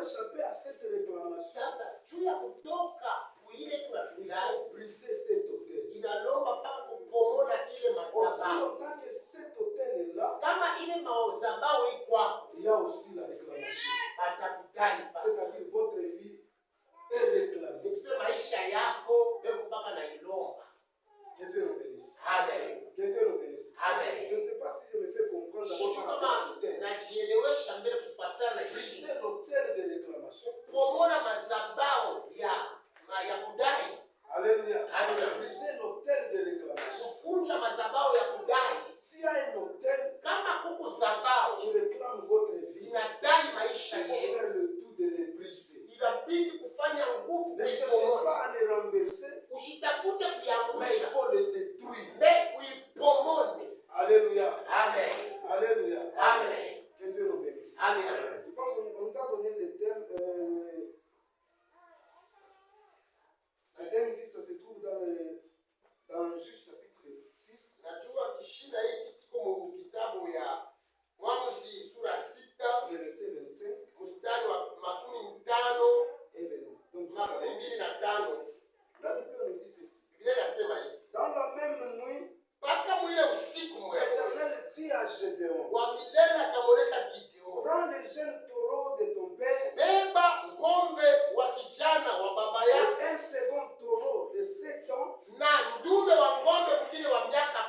échapper à cette réclamation, Sasa juu ya kutoka kuile il tunatumia faut briser cet autel. inalomba mpaka kupomola ile Aussi madhabahu. longtemps que cet autel est là, Kama ile madhabahu iko hapo, il y a aussi la réclamation. atakudai pale. C'est-à-dire votre vie est réclamée. Nikusema maisha yako beko mpaka na ilomba. Que Dieu le bénisse. Amen. Que Dieu le bénisse. Amen. Je ne sais pas si je me fais comprendre Sijui d'abord par rapport à kama ce thème. najielewesha mbele kufuatana na hii. Briser l'autel de réclamation. Kupomola madhabahu ya kudai. Alléluia. Alléluia. Briser l'autel de réclamation. Kufunja madhabahu ya kudai. S'il y a un autel Kama kuku zabahu qui réclame votre vie, inadai maisha il faut yenu, faire le tout de les briser. inabidi kufanya nguvu Ne cherchez kuipomola. pas à les renverser, Usitafute mais il kuiangusha, faut les détruire. mais uipomone. Alléluia. Amen. Alléluia. Amen. Que Dieu nous bénisse. Amen. Je pense qu'on nous a donné le thème. Ce thème ici, ça se trouve dans Juge chapitre 6. Najua kishinda hiki kiko mu kitabu ya Mwanzo sura 6 Le verset 25 mstari wa 15 et 20. Donc, na 25. la Bible nous dit ceci. Biblia inasema hivi. Dans la même nuit, Mpaka mwile usiku mwe l'Éternel dit à Gédéon, wa milele akamwonyesha Gideoni, prends les jeunes taureaux de ton père beba ng'ombe wa kijana wa baba yako et un second taureau de 7 ans, na ndume wa ng'ombe mwingine wa miaka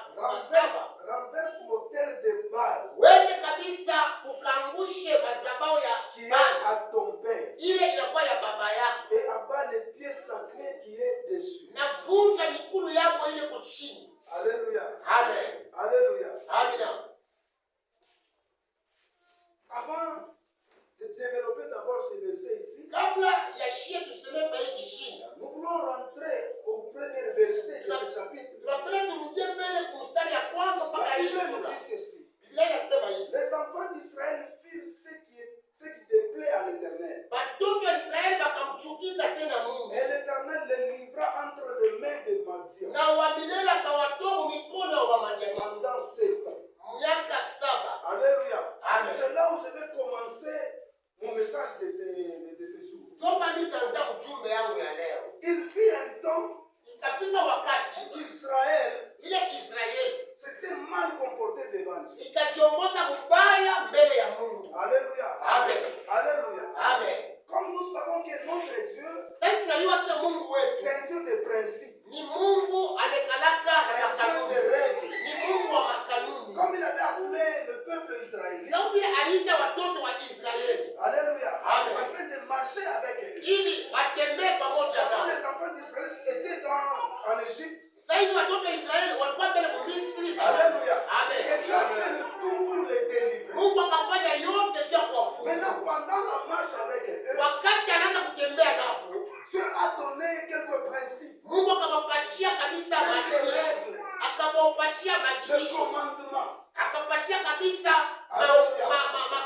7. renverse l'autel de Baal Wende kabisa ukangushe madhabahu ya qui est Baali. à ton père Ile inakuwa ya baba yako, et abat les pieds sacrés qui est dessus. na vunja mikulu yako ile kuchini. Alléluia. Amen. Alléluia. Amina. Avant de développer d'abord ce verset ici, Kabla ya shie tuseme pa hiki shinda, nous voulons rentrer au premier verset de ce chapitre. tunapenda turudie mbele kumstari ya kwanza mpaka La hii Bible nous sura. dit ceci. Biblia inasema hivi: Les enfants d'Israël firent ce qui déplaît à l'Éternel. watoto wa Israeli wakamchukiza tena Mungu, Et l'Éternel les livra entre les mains de Madian na wa milele akawatoa mikono ya Wamadiani pendant 7 ans. miaka 7. Alléluia. Amen. C'est là où je vais commencer mon message de ce jour. Toba nitaanza ujumbe yangu ya leo. Il fut un temps Ikafika wakati qu'Israël ile Israeli s'était mal comporté devant Dieu. ikajiongoza mubaya mbele ya Mungu. Alléluia. Amen. Alléluia. Amen. Comme nous savons que notre Dieu, Sasa tunajua sasa Mungu wetu c'est un Dieu de principe. ni Mungu alekalaka na Un Dieu makanuni. de règles. Ni Mungu wa makanuni. Comme il avait appelé le peuple israélien. Sasa vile aliita watoto wa Israeli Alléluia. Amen. Afin de marcher avec eux. ili watembee pamoja Quand nao. les enfants d'Israël étaient en Égypte, Sasa hivi watoto wa Israeli walikuwa mbele kwa Misri. Alléluia. Amen. Et Dieu a fait le tout pour les délivrer. Mungu akafanya yote juu ya kuwafunga. Maintenant, pendant la marche avec eux, Wakati anaanza kutembea nao, Dieu a donné quelques principes, Mungu akawapatia kabisa quelques maagizo. règles, Akawapatia des maagizo. commandements. Akapatia kabisa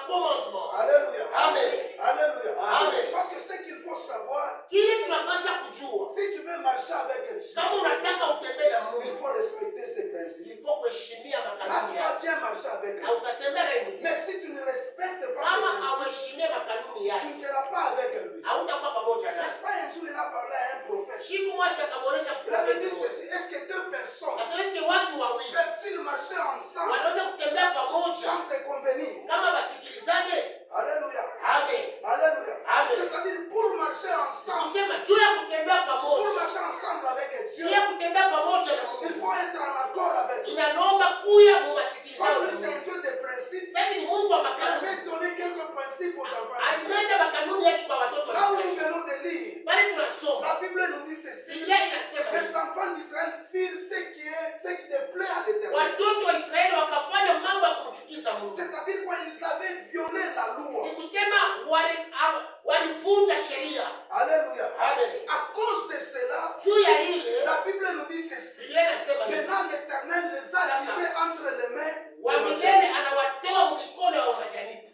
commandement. Alléluia. Amen. Alléluia. Amen. Parce que ce qu'il faut savoir, Kile tunapasha kujua, si tu veux marcher avec Dieu, kama unataka utembee na il Mungu, faut respecter ses principes. il faut kuheshimia Là, makanuni tu vas yake. bien marcher avec Na lui. utatembea na yeye. Mais si tu ne respectes pas ses Kama principes, hauheshimie makanuni tu yake, ne seras pas avec lui. hautakuwa pamoja naye. N'est-ce pas, un jour il a parlé à un prophète. Siku moja akaboresha Il avait dit profeti. ceci, est-ce que deux personnes Sasa hivi watu wawili peuvent-ils marcher ensemble wanaweza kutembea pamoja sans se convenir? kama wasikilizane? Alléluia. Amen. Alléluia. Amen. C'est-à-dire pour marcher ensemble, Kusema juu ya kutembea pour pamoja, marcher ensemble avec Dieu, juu ya kutembea pamoja na il Mungu, faut être en accord avec lui. inalomba kuya Comme muwasikilizane. lui, c'est un Dieu de principe, Sasa ni Mungu wa il makanuni. avait donné quelques principes aux enfants d'Israël. Alimenda makanuni yake kwa watoto wa Là où nous Israeli. venons de lire, Bali tunasoma la Bible nous dit ceci. Biblia inasema Les hivi, enfants d'Israël firent ce qui déplaît à l'Éternel. watoto wa Israeli wakafanya mambo ya kumchukiza Mungu. C'est-à-dire quoi? Ils avaient violé la loi. Ni kusema walivunja sheria. Alléluia. Amen. À cause de cela, Juu ya ile la Bible nous dit ceci. Biblia inasema hivi, Maintenant, l'Éternel les a livrés entre les mains de wa Madian. milele anawatoa mikono ya Wamadianiti.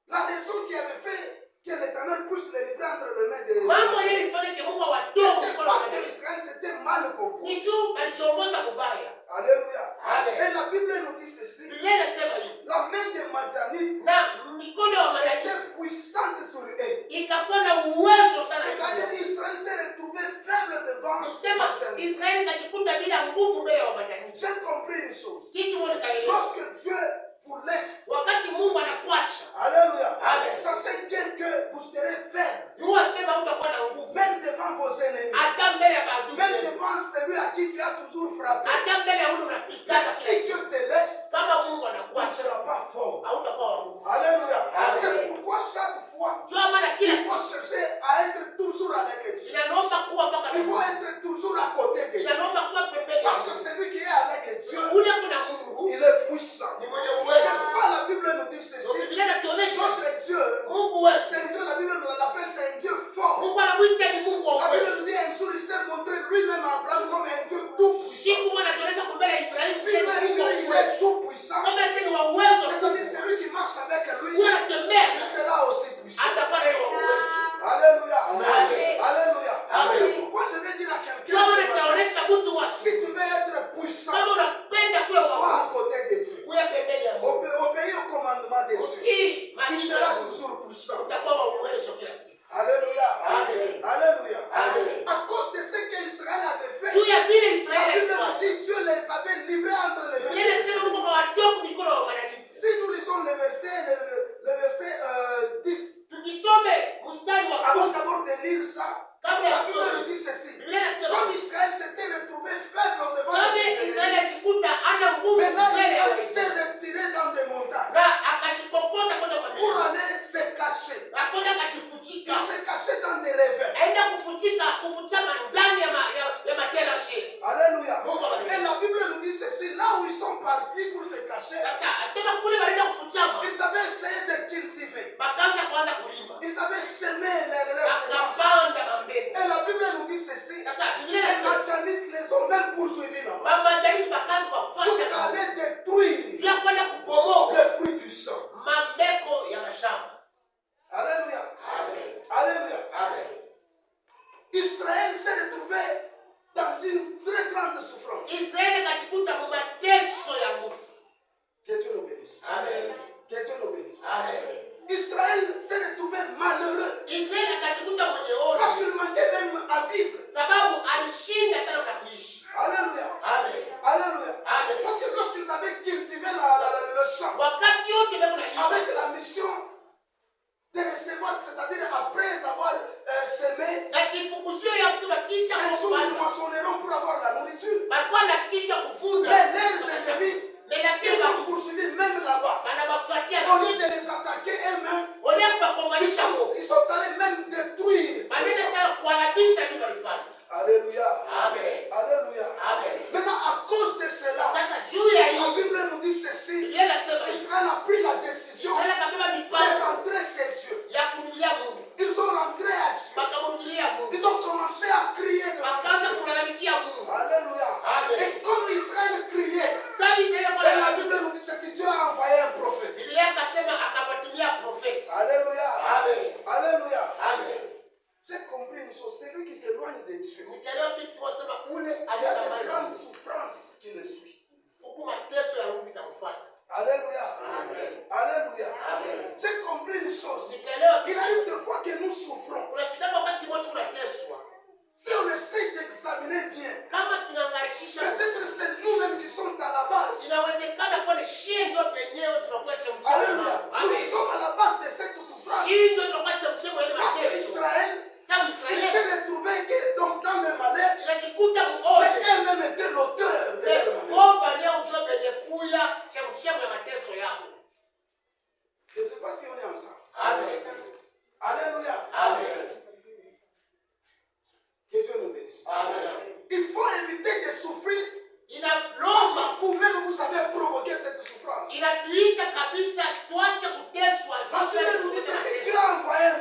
La raison qui avait fait que l'Éternel puisse les livrer entre les mains de Mambo Madian, yalifanya ke Mungu awatoe c'était mikono ya parce que Wamadianiti. Israël s'était mal comporté. Ni juu alichongoza mubaya. Alléluia. Amen. Et la Bible nous dit ceci. Biblia inasema hivi, La main de Madianite na mikono ya Wamadianiti était puissante sur eux. ennemis. Israeli ikajikuta bila nguvu mbele ya wapatanishi. J'ai compris une chose. Kitu moja kaelewa. Lorsque Dieu vous laisse, Wakati Mungu anakuacha, alléluia, Amen. sachez bien que vous serez faible, yua sema utakuwa na nguvu. même devant vos ennemis, Hata mbele ya maadui. même devant celui à qui tu as toujours frappé. Hata mbele ya ule unapigana Mais kila si siku. Dieu te laisse, Kama Mungu tu ne anakuacha, seras pas fort. hautakuwa wa nguvu. Alléluia. Amen. C'est pourquoi chaque fois, Jua maana kila il faut siku chercher à être toujours avec Dieu. inaomba kuwa mpaka na Il faut Mungu. être toujours à côté de Dieu. Inaomba kuwa pembeni ya Parce que Mungu. celui qui est avec Dieu, Ule kuna Mungu il est puissant. ni mwenye N'est-ce uwezo. pas, la Bible nous dit Ndio ceci. Biblia inatuonyesha Notre Dieu, Mungu wetu. c'est un Dieu, la Bible l'appelle, c'est un Dieu fort. Mungu anamuita ni Mungu wa La Bible uwezo. nous dit un jour, il s'est montré lui-même à Abraham comme un Dieu tout puissant. Siku moja anatuonyesha kumbele ya Ibrahimu Si sisi lui, Mungu wa il uwezo. est tout puissant, Kama sisi ni wa uwezo, c'est-à-dire celui qui marche avec lui, huwa anatembea il sera aussi puissant. atakuwa na hiyo uwezo. Alléluia. Amen. Alléluia. Amen. C'est pourquoi je vais dire à Jua quelqu'un, maana ce matin, nitaonesha mtu wa si siku. tu veux être puissant, Kama unapenda kuwa wa sois à uwezo, côté de Dieu. uwe pembeni ya Mungu. Obéis au commandement de Dieu. Utii Tu maagizo ya seras Mungu. toujours puissant. Utakuwa wa uwezo kila siku. Alléluia. Amen. Alléluia. Amen. À cause de ce qu'Israël avait fait, Juu ya vile la Israeli Bible nous alifanya. dit Dieu les avait livrés entre les mains. Biblia inasema Mungu akawatoa mikono ya wanadamu. Si nous lisons le verset 10, Tukisome mstari wa avant 10 d'abord de lire ça, kabla ya la Bible nous kusoma. dit ceci. Biblia inasema Comme Israël s'était retrouvé faible au devant de sabe ses Israeli ennemis, ajikuta ana nguvu maintenant mbele ya Israël s'est Waisraeli. retiré dans des montagnes Na akajikokota kwenda kwa pour milima. aller se cacher. Akwenda Il akajifuchika. s'est caché dans des ravins. Aenda kufuchika ndani ya materashe. Alléluia. Mungu Et abariki. la Bible nous dit ceci, là où ils sont partis pour se cacher, Sasa asema kule walienda kufuchama. ils avaient essayé de cultiver. Bakaanza kuanza kulima. Ils avaient semé les semences. Akapanda mambegu. Et la Bible nous dit ceci, Sasa Biblia les inasema Madianites les ont même poursuivis là-bas. Mamajaliki bakaanza Jusqu'à kufuata. aller détruire Juu ya kwenda kupomoa les fruits du sang. mambeko ya mashamba. Alléluia. Amen. Alléluia. Amen. Israël s'est retrouvé dans une très grande souffrance. Israeli akajikuta mu mateso ya nguvu. Que Dieu nous bénisse. Amen. Que Dieu nous bénisse. Amen. Israël s'est retrouvé malheureux Israeli akajikuta mwenye parce hori qu'il manquait même à vivre. sababu alishinda tena na kuishi. Alléluia. Amen. Alléluia. Amen. Parce que lorsqu'ils avaient cultivé le champ Wakati yote beko na lima avec la mission de recevoir, c'est-à-dire après avoir semé, na kifukuzio ya kusema kisha un jour ils kupanda moissonneront pour avoir la nourriture. balikuwa nakikisha kuvuna Mais leurs ennemis, mais ils lakini ont poursuivi même là-bas. banabafuatia Au lieu de les attaquer eux-mêmes, ole ils kubakonganisha Mungu sont allés même détruire. le banene champ. sana kuharabisha ndio balipanda. Alléluia. Amen. Alléluia. Amen. Maintenant, à cause de cela, Sasa juu ya la hii Bible nous dit ceci. Biblia inasema Israël a pris la décision Israeli akabeba de mipango rentrer chez Dieu. ya kurudilia Mungu. Ils ont rentré à Dieu. Bakamrudilia Mungu. Ils ont commencé à crier devant Bakaanza Dieu. kulalamikia Mungu. Alléluia. Amen. Et comme Israël criait, Sasa Israeli et kwa la Bible nous dit ceci, Dieu a envoyé un prophète. Biblia akasema akawatumia profeti. Alléluia. Amen. Alléluia. Amen. J'ai compris une chose, celui qui s'éloigne de Dieu, Nikaelewa kitu kwa sema ule il y a alienda de mbali. grandes souffrances qui le suivent. Huku mateso ya nguvu itamfuata. Alléluia. Amen. Alléluia. Amen. J'ai compris une chose. Nikaelewa Il arrive des fois que nous souffrons. unafika wakati wote unateswa. Si on essaie d'examiner bien, Kama tunaangaishisha peut-être c'est nous-mêmes qui sommes à la base. inawezekana kwa ni shie ndio penyewe tunakuwa chemchemo. Alléluia. Nous Amen. sommes à la base de cette souffrance. Shie ndio tunakuwa chemchemo ile Parce mateso. qu'Israël, Sababu il Israeli s'est retrouvé que donc dans le malheur, inajikuta mais muone. elle-même était l'auteur de leur malheur. Bomba leo ujue penye kuya chemchemo ya mateso yako. Je ne sais pas si on est ensemble. Amen. Alléluia. Amen. Que Dieu nous bénisse. Amen. Il faut éviter de souffrir Inalomba parce que vous-même vous avez provoqué cette souffrance. inatuita kabisa tuache kuteswa. La Bible nous dit Tuache ceci, Dieu kuteswa. a envoyé un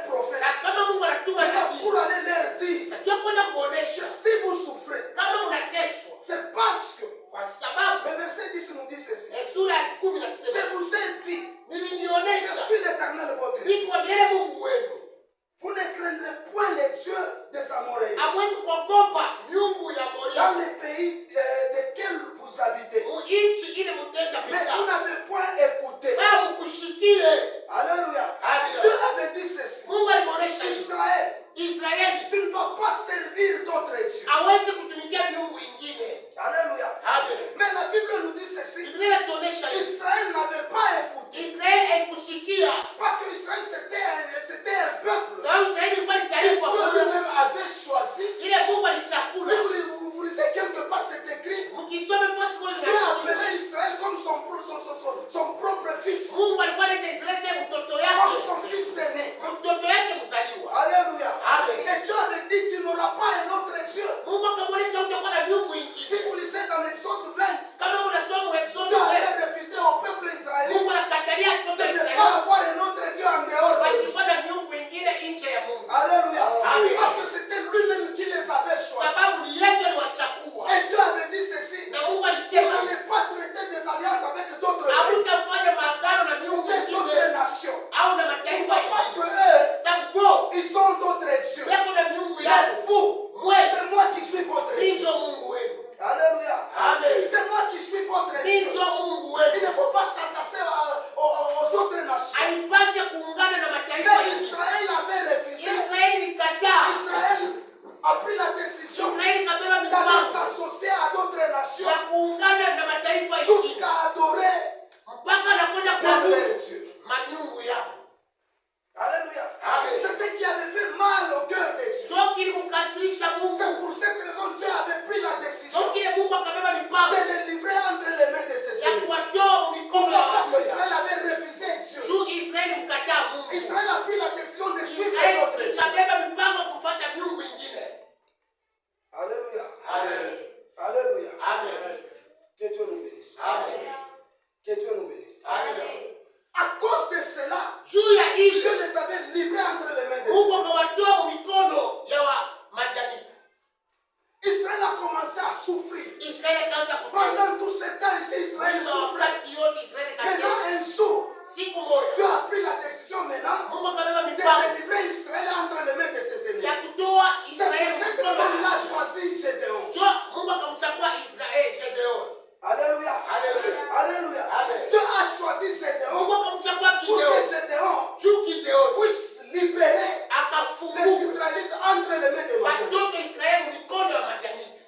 Mungu akabeba de mipango délivrer Israël entre les mains de ses ya ennemis. kutoa C'est pour Israeli cette kutoka raison qu'il a maadui. choisi Gédéon. Ndio Mungu akamchagua Israeli Gedeon. Alléluia. Alléluia. Alléluia. Amen. Dieu a choisi Gédéon Mungu akamchagua pour Gideon. que Gédéon Juu Gideon puisse libérer les akafunguka Israélites entre les mains de Madianites. watoke Israeli mikono ya Madianite.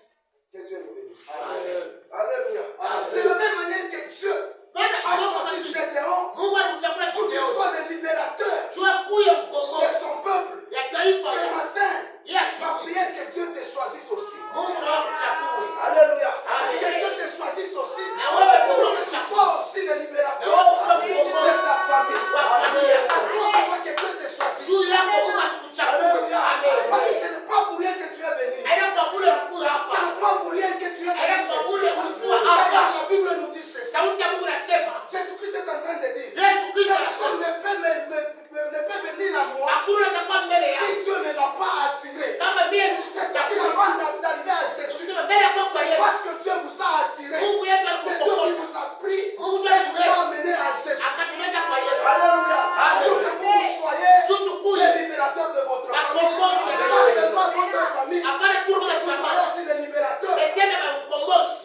Que Dieu nous bénisse. Amen. Alléluia. Amen. De la même manière que Dieu Bwana a choisi Gédéon Mungu alimchagua pour qu'il Gideon. soit le libérateur Juu kuya de mkombozi son peuple. ya taifa Ce ya matin, Yes. ma prière que Dieu te choisisse aussi. Mungu na wakuchague. Alléluia. Amen. Que Dieu te choisisse aussi. Na wewe Mungu Pour que tu akuchague. sois aussi le Na libérateur wewe mkombozi de ta famille. wa familia yako. À cause de toi que Dieu te choisisse. Juu yako Mungu atukuchague. Alléluia. Parce que Amen. ce n'est pas pour rien que tu es venu. Haina kwa bure ulikuwa Ce hapa. n'est pas pour rien que tu es venu. Haina kwa bure ulikuwa D'ailleurs, hapa. la Bible nous dit ceci. Sauti ya Mungu nasema, Jésus-Christ est en train de dire. Yesu Kristo Personne anasema, ne peut venir à moi hakuna atakuwa mbele yangu si Dieu ne l'a pas attiré. kama mimi C'est-à-dire nisitakuwa. avant d'arriver à Jésus. Useme mbele ya kwa Yesu. Parce que Dieu vous a attiré. Mungu yetu C'est Dieu qui alikukomboa. vous a pris. Mungu Et vous tunaye a amené à Jésus. akatuleta kwa Yesu. Alléluia. Amen. Pour que vous soyez Juu tukuye les libérateurs de votre famille. Akombozi. Pas seulement votre famille. hapana tu Pour kwa que vous soyez jamaa. aussi les libérateurs Tena ba ukombozi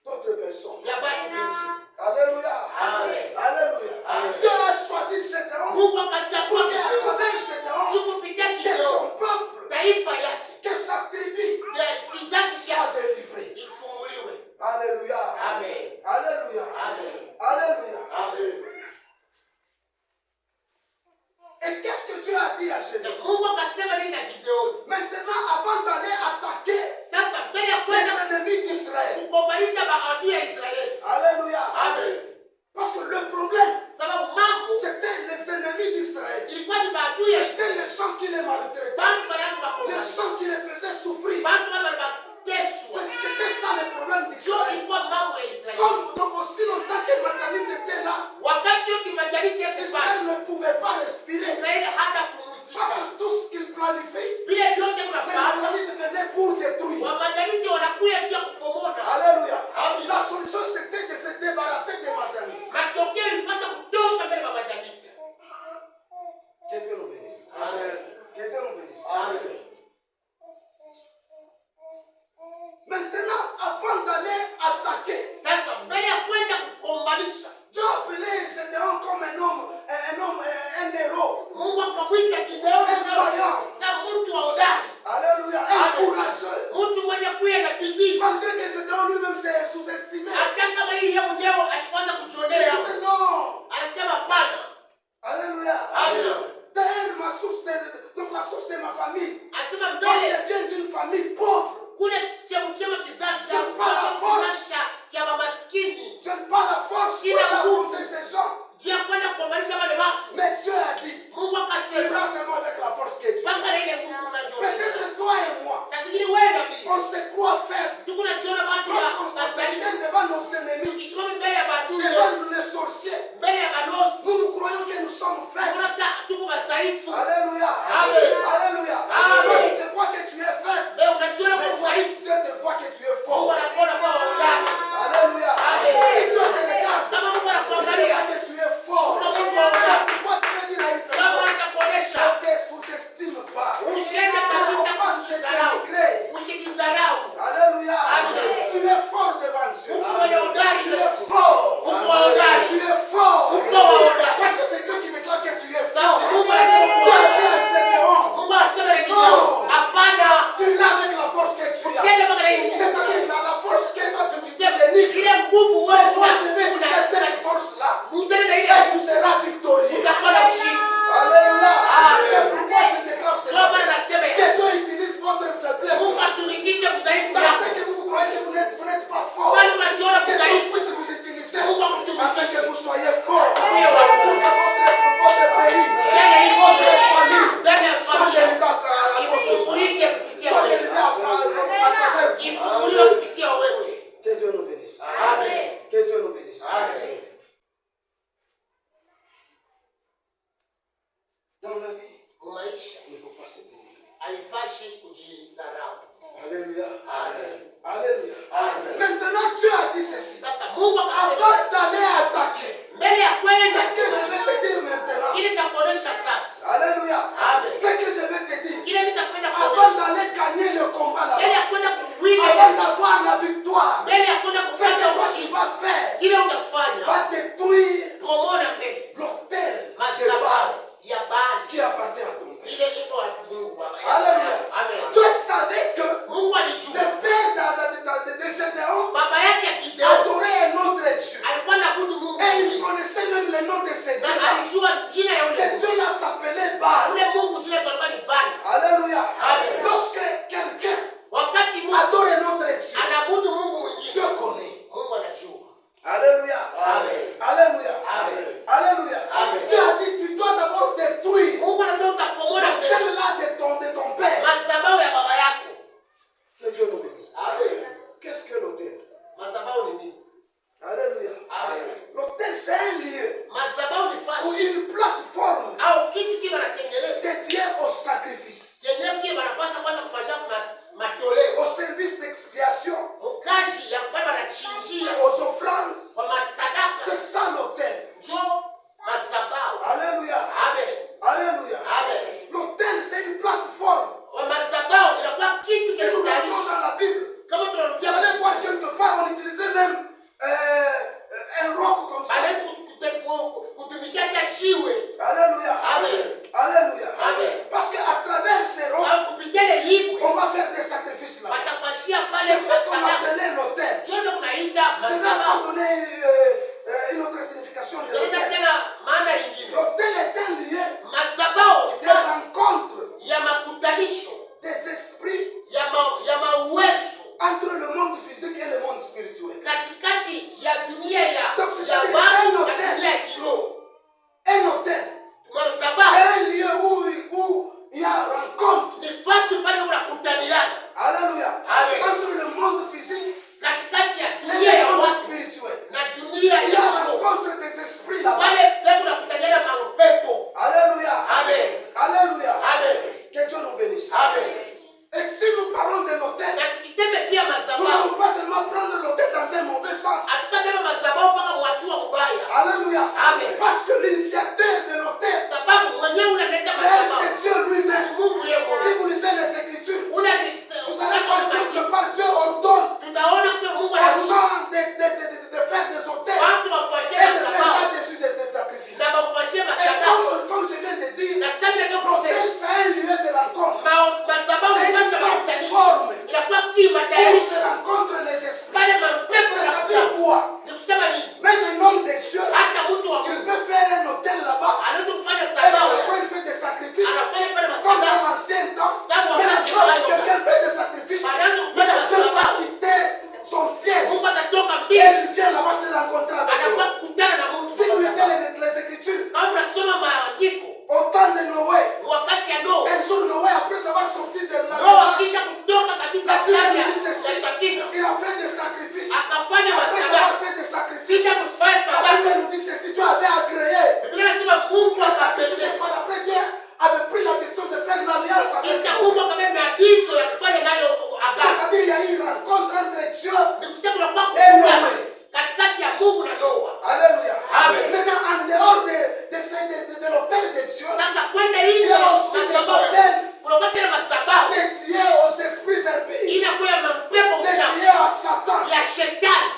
d'autres personnes. ya watu wengi. Alléluia. Amen. Alléluia. Amen. Dieu a choisi Gédéon Mungu akachagua pour qu'à Gideon. travers Gédéon, Juu kupitia que Gideon, son peuple, taifa yake que sa tribu ya kizazi soit chake délivrée. ifunguliwe. Alléluia. Amen. Alléluia. Amen. Alléluia. Amen. Et qu'est-ce que Dieu a dit à Gédéon? Mungu akasema nini na Gideon? Maintenant, avant d'aller attaquer Sasa mbele ya les kwenda ennemis d'Israël. kukombanisha maadui ya Israeli. Alléluia. Amen. Parce que le problème, Sababu mambo c'était les ennemis d'Israël. ilikuwa ni maadui ya C'était Israeli. les gens qui les maltraitaient. Bantu balianza Les makombozi. gens qui les faisaient souffrir. Bantu bali bateswa. C'était ça le problème Ndio d'Israël. ilikuwa mambo ya Israeli. Donc aussi longtemps que Madianite était là, Wakati yote Madianite yako pale, Israël ne pouvait pas respirer. Israeli hata Parce kupumzika. que tout ce qu'il planifie, Vile vyote les kunapanga, Madianites venaient pour détruire. wa Madianite wanakuja juu ya kupomona. Alléluia. Amen. La solution c'était de se débarrasser des Madianites. Matokeo ilipaswa kutosha mbele ya Madianite. Que Dieu nous bénisse. Amen. Que Dieu nous bénisse. Amen. Maintenant, avant d'aller attaquer, Sasa mbele ya kwenda kukombanisha, Dieu appelait Gédéon comme un héros. Mungu akamwita Gideon Incroyable. sa mtu wa hodari, Alléluia. Un courageux. mtu mwenye kuya na bidii. Malgré que Gédéon lui-même s'est sous-estimé. Hata kama hii yeye mwenyewe ashikwanza Il kujionea, disait non. anasema hapana. Alléluia. Amen. D'ailleurs, donc la source de ma famille. Anasema Donc mbele je viens d'une famille pauvre. kule chemchema kizazi Je parle force. cha maskini, Je n'ai pas la force pour affronter ces gens. juu ya kwenda kukombanisha wale watu. Mais Dieu a dit, Mungu c'est akasema pas seulement avec la force que tu as. mpaka na ile nguvu unajiona. Peut-être toi et moi, Saa zingine wewe na mimi on se croit faible. tuko najiona watu Lorsqu'on wa se dhaifu, tient devant nos ennemis, tukisimama mbele ya maadui, devant les sorciers, mbele ya balozi, nous nous croyons que nous sommes faibles. tunaona saa tuko madhaifu. Alléluia. Amen. Alléluia. Amen. Toi, tu te crois que tu es faible. Leo unajiona Mais kwa toi, dhaifu, Dieu te voit que tu es Mungu fort. anakuona kwa hodari. Alléluia. Amen. Si Dieu te regarde, Kama Mungu il te anakuangalia, voit que tu es fort. kuna mtu wa hodari. Pourquoi tu veux dire à une Kama personne, atakuonesha, ne te sous-estime pas. usiende Ne kabisa faut pas se kujidharau, dénigrer. usijidharau. Alléluia. Amen. Tu es fort devant Dieu. Mungu mwenye hodari, Tu es fort. Mungu wa hodari. Tu es fort. Mungu wa hodari. Parce que c'est Dieu qui déclare que tu es Sawa, fort. Mungu anasema Dieu a dit à Gédéon, Mungu asema na Gideon, hapana, tu l'as avec la force que tu as. tende mpaka na hii nguvu. C'est-à-dire la force que toi tu Sema, dénigres. ile nguvu wewe Moi, je vais utiliser una cette force-là. mutende na ile Et tu nguvu, seras victorieux. utakuwa na ushindi. Alléluia. Amen. C'est pourquoi je déclare ce Ndio maana matin nasema que Dieu utilise votre faiblesse. Mungu atumikishe udhaifu Dans wako. ce que vous croyez que vous n'êtes pas fort. Kwani unajiona Que Dieu udhaifu, puisse vous utiliser Mungu afin akutumikishe. que vous soyez fort. Pour Ndio. que votre pays, Ndani ya nchi votre yetu, famille, ndani ya soit familia, délivrés à cause de vous. ifungulike kupitia Soit wewe. délivrés à travers vous. Ifunguliwe kupitia wewe. Que Dieu nous bénisse. Amen. Que Dieu nous bénisse. Amen. Dans la vie, Maisha il ne faut pas se dénigrer. haipashi kujidharau. Alléluia. Amen. Alléluia. Amen. Maintenant, Dieu a dit ceci. Sasa Mungu akasema Avant d'aller attaquer, mbele ya ce kwenda que je vais te dire maintenant, ili takuonesha sasa. jeshi se rencontrent les esprits. pale mapepo C'est-à-dire yanakuja. quoi? Ni kusema nini? Même un homme de Dieu, Hata mtu wa il Mungu peut faire un hôtel là-bas. anaweza kufanya Et sababu pourquoi il fait des sacrifices? anafanya pale Comme masababu. dans l'ancien temps. Sababu Mais wakati lorsque wa quelqu'un fait des sacrifices, anaanza il kufanya ne peut pas masababu. quitter son siège. Mungu atatoka Et mbele, il vient là-bas se rencontrer avec anakuwa eux. kukutana na mtu Si kwa vous lisez sababu. les Écritures, Kama unasoma maandiko, au temps de Noé, wakati ya Noa, un jour Noé, après avoir sorti de la Noa arche, kisha kutoka kabisa la Bible ndani nous dit ya ceci, safina, il a fait des sacrifices. akafanya Après masababu. avoir fait des sacrifices, Kisha kufanya la sababu, Bible nous dit ceci, Dieu avait agréé. Biblia inasema Mungu Ces sacrifices, akapendeza. après Dieu avait pris la décision de faire l'alliance avec Kisha Noé. Mungu akamwambia maagizo ya kufanya nayo agano. C'est-à-dire il y a eu une rencontre entre Dieu. Ni kusema kunakuwa Et kukutana Noé. katikati ya Mungu na Noa. Alléluia. Amen. Maintenant, en dehors de l'autel de Dieu, Sasa kwenda hivi Il y a aussi des masababu, hôtels. kunakuwa tena masababu dédié aux esprits impies, inakuwa ya mapepo mchafu dédié à Satan. ya shetani.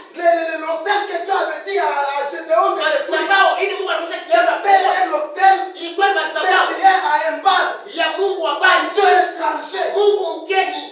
L'hôtel que Dieu avait dit à Gédéon de détruire, Masababu ili Mungu anakusha kiona c'était pale. un hôtel Ilikuwa ni masababu dédié à un bar, ya Mungu wa un bali, Dieu étranger. Mungu mgeni.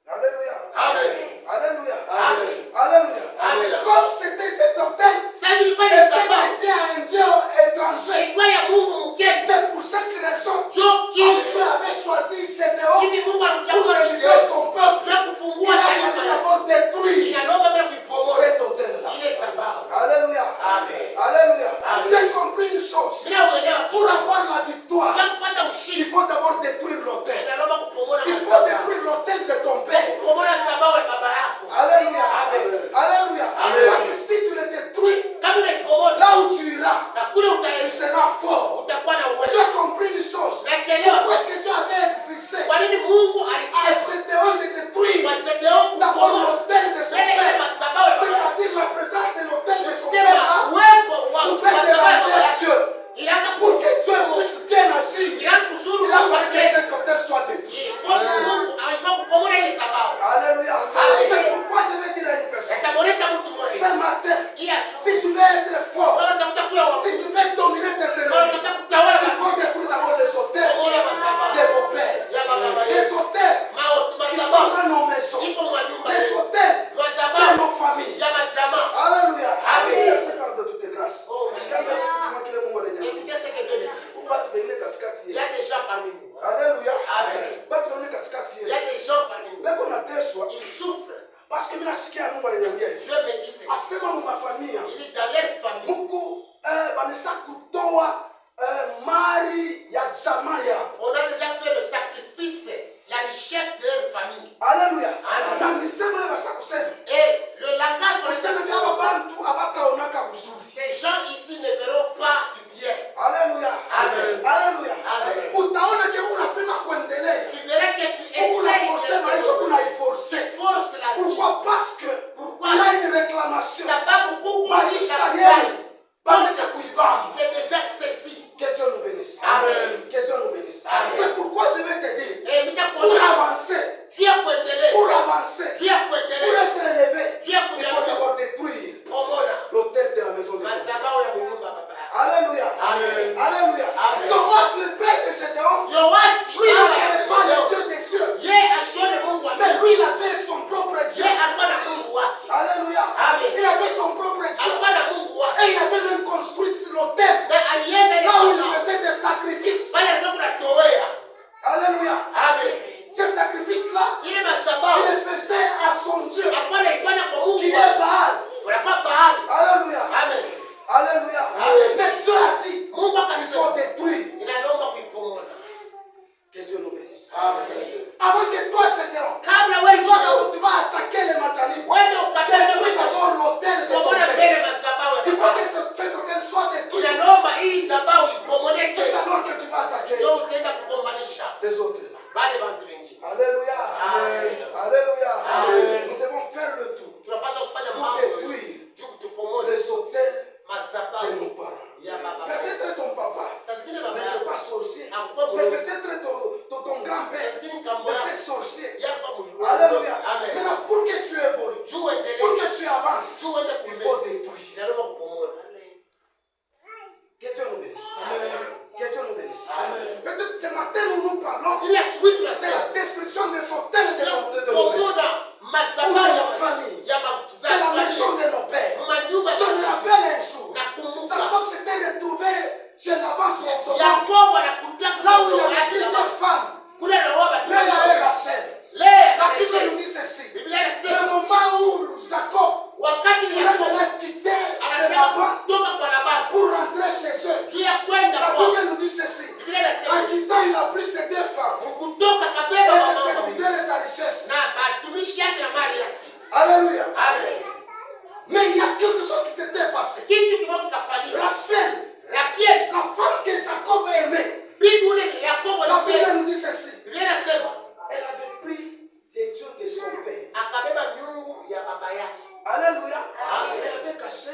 Alléluia. Amen. Alléluia. Amen. Alléluia. Amen. Comme c'était cet hôtel, Sasa ilikuwa ni était sababu dédié à un Dieu étranger. ilikuwa ya Mungu mgeni. C'est pour cette raison Jo kimi que Dieu avait choisi Gédéon hivi Mungu pour alimchagua délivrer Gideoni son peuple. ya Il kufungua a fallu taifa. d'abord détruire Inalomba bila kuipomoa cet hôtel-là. ile sababu. Alléluia. Amen. Alléluia. Amen. J'ai compris une chose. Bila uelewa Pour avoir la victoire, kwa kupata il ushindi faut d'abord détruire l'hôtel. inalomba kupomoa Il faut masababu. détruire l'hôtel de ton père. Kupomoa sababu ya baba yako. Alléluia. Amen. Alléluia. Amen. Parce que si tu le détruis, Kama unaipomoa là où tu iras, na kule tu utaenda seras fort. utakuwa na Tu uwezo. as compris une chose. Naelewa Pourquoi est-ce que Dieu avait exercé kwa nini Mungu à alisema Gédéon de détruire kwa Gideoni d'abord kupomoa l'hôtel de son ile père? masababu ya baba yako. C'est-à-dire la présence de l'hôtel de son Sema père là, uwepo wa pour faire masababu ya déranger baba yako. Dieu. Inaanza Pour que Dieu puisse bien agir, inaanza kuzuru il a Mungu fallu que wake. cet hôtel soit détruit. Mungu alifaa kupomoa ile sababu. Alléluia. Amen. C'est pourquoi je vais dire à une personne, Ataboresha mtu ce mmoja. matin, Hii asubuhi si tu veux être fort, kama unatafuta kuwa wa si tu veux dominer tes kama ennemis, unataka kutawala il faut détruire d'abord les hôtels kupomoa masababu de vos pères. ya baba Les yetu. hôtels qui sont Masababu dans nos maisons. iko mwa nyumba Les yetu. hôtels dans Masababu nos familles. ya majamaa. Alléluia. Amen. Merci par de toutes tes grâces. Oh, merci. Moi qui l'ai mon bonheur. Écoutez ce que Dieu me dit. Pour pas te bénir katikati Il y a yetu. des gens parmi nous. Alléluia. Amen. Pas te bénir katikati Il y a yetu. des gens parmi nous. Beko nateswa Ils souffrent. parce que mina sikia Mungu ananiambia hivi. Dieu me dit ceci. Asema mu mafamilia Il dit dans leur famille, Mungu banisa kutoa mali ya jamaa yao. on a déjà fait le sacrifice, la richesse de leur famille. Alléluia. Amen. Na misemo basa kusema. Et le langage qu'on Kusema vya essaie abantu abataonaka buzuri. ces gens ici ne verront pas du bien. Alléluia. Amen. Alléluia. Amen. Utaona ke unapenda kuendelea. Tu verras que tu Unaforce maisha essayes de kunaiforce. force la vie. Pourquoi? Parce que Pourquoi? il y a une réclamation. Sababu kuku Maisha yenu bamesha kuibamba. c'est déjà ceci. Que Dieu nous bénisse. Amen. Que Dieu nous bénisse. Amen. C'est pourquoi je vais te dire, Et pour nitakuonyesha avancer, tu as kuendelea. pour avancer, Tu as pour kuendelea. être élevé, Tu as il faut kuendelea. d'abord détruire Pomona. l'autel de la maison de Dieu. Mazabao ya munyumba baba yako. Alléluia. Amen. Alléluia. Amen. Joas, le père de Gédéon, Yoasi lui, il baba n'avait ya pas le Gideoni. Dieu des cieux, Ye asione Mungu wa mais mbingu. lui, il avait son propre Dieu. Ye alikuwa na Mungu wake. Alléluia. Amen. Il avait son propre Dieu. Alikuwa na Mungu wake. Et il avait même construit sur l'autel, Na alienda ile là où il sababu. faisait des sacrifices. Pale alikuwa kunatowea. Alléluia. Amen. Ces sacrifices-là, Ile il masababu les faisait à son Dieu, alikuwa anaifanya kwa Mungu qui est wake. Baal. Unakuwa Baali. Alléluia. Amen. Alléluia. Amen. Mais Dieu a dit, Mungu il faut akasema détruire. inaomba kuipomona. Que Dieu nous bénisse. Amen. Avant que toi, Seigneur, Kabla wewe toi Gideoni, d'abord, tu vas attaquer les Matzanites. wende ukabele Détruis d'abord l'autel de ton pomona père. mbele masababu ya Il faut baba. que cet hôtel soit détruit. Inalomba hii sababu ipomoneke. C'est alors que tu vas attaquer Ndio utaenda kukombanisha les autres. wale watu wengine. Alléluia. Amen. Alléluia. Amen. Nous devons faire le tout Tunapaswa kufanya pour mambo détruire juu tupomone les hôtels de masababu nos parents. ya baba. Peut-être ton papa Saa zingine baba n'était yako pas sorcier. hakuwa Mais mlozi. peut-être ton grand-père Saa zingine kambo yako était sorcier. yako mlozi. Alléluia. Amen. Maintenant, pour que tu évolues, Juu pour endelee. que tu avances, Juu ende il kumbe. faut détruire. Inalomba kupomona. Que Dieu nous bénisse. Amen. Que Dieu nous bénisse. Amen. Peut-être ce matin, nous nous parlons Ile asubuhi de tunasema la destruction des hôtels de nos maisons. pomona En quittant, il a pris ses 2 femmes. Mkutoka Et kabeba ses mama serviteurs et sa richesse. na batumishi yake na mali yake. Alléluia. Amen. Mais il y a quelque chose qui s'était passé. Kitu kimoja kikafanyika. Rachel, Rakiel, la femme que Jacob aimait, bibi ule Yakobo la Bible alipenda. nous dit ceci. Biblia inasema Elle avait pris les dieux de son père. akabeba miungu ya baba yake. Alléluia. Amen. Elle avait caché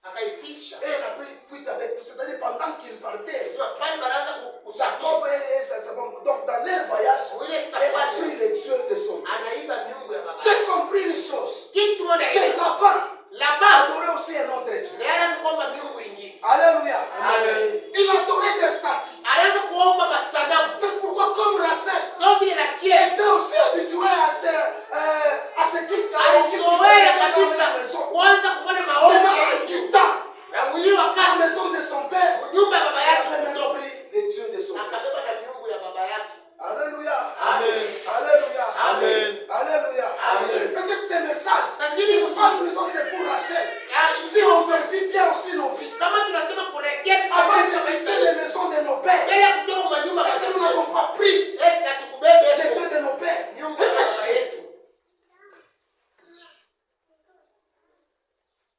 Akaificha. et elle a pris fuite avec tout. C'est-à-dire pendant qu'il partait. Sio pale baraza kusafiri. Jacob et sa femme. Donc dans leur voyage, Ile elle a safari pris les dieux de son père. anaiba miungu ya baba. J'ai compris une chose. Kitu kimoja Que hivi. là-bas, Labba adorait aussi un autre Dieu. alianza kuomba miungu ingine. Alléluia. Amen. Il adorait des statues. Alianza kuomba masanamu. C'est pourquoi comme Rachel Sababu vile Rakiel était aussi habitué à ce qu'il alizoea kabisa kuanza kufanya maombi Maintenant, ya en Mungu. quittant Na mwili wa la kazi maison de son père, nyumba ya baba il yake avait même kutoka. pris les dieux de son père. Akabeba na miungu ya baba yake. Alléluia. Amen. Alléluia. Amen. Alléluia. Amen. Peut-être ces messages, Ça se dit, ils pas nous disons c'est pour Rachel. Ah, Si on vérifie bien aussi nos vies, kama tunasema kurekea avant kabisa de maisha quitter les yetu. maisons de nos pères, Mbele ya kutoka kwa nyumba est-ce que nous kabisa. n'avons pas pris Yesu atukubebe les dieux de nos pères? miungu ya baba yetu.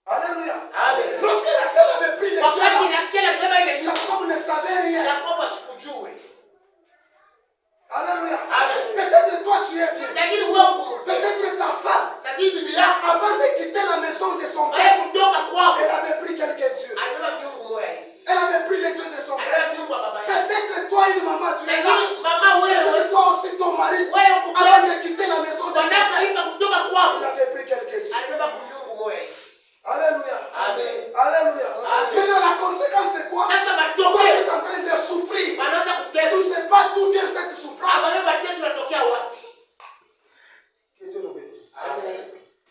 Alléluia. Amen. Lorsque Rachel avait pris les Wakati dieux, Rakiel alibeba ile miungu, Jacob ne savait rien. Yakobo asikujue. Alléluia. Amen. Peut-être toi tu es bien. Sagini wewe kumbe. Peut-être ta femme, Sagini bibi yako avant de quitter la maison de son baada père, kutoka kwao elle avait pris quelques dieux. alibeba miungu moja hivi. Elle avait pris les dieux de son père. Alibeba miungu ya baba yake. Peut-être toi, une maman, tu es là. Sagini mama wewe Peut-être toi aussi, ton mari, wewe avant kutoka de quitter la maison de son père, wanapoipa kutoka kwao il avait pris quelques dieux. alibeba miungu moja hivi. Alléluia. Amen. Alléluia. Amen. Maintenant, la conséquence, c'est quoi? Sasa Toi, tu matokeo es en train de souffrir. wanaanza Tu kuteswa. ne sais pas d'où vient cette souffrance. Hapo mateso yanatokea wapi? Que Dieu nous bénisse. Amen.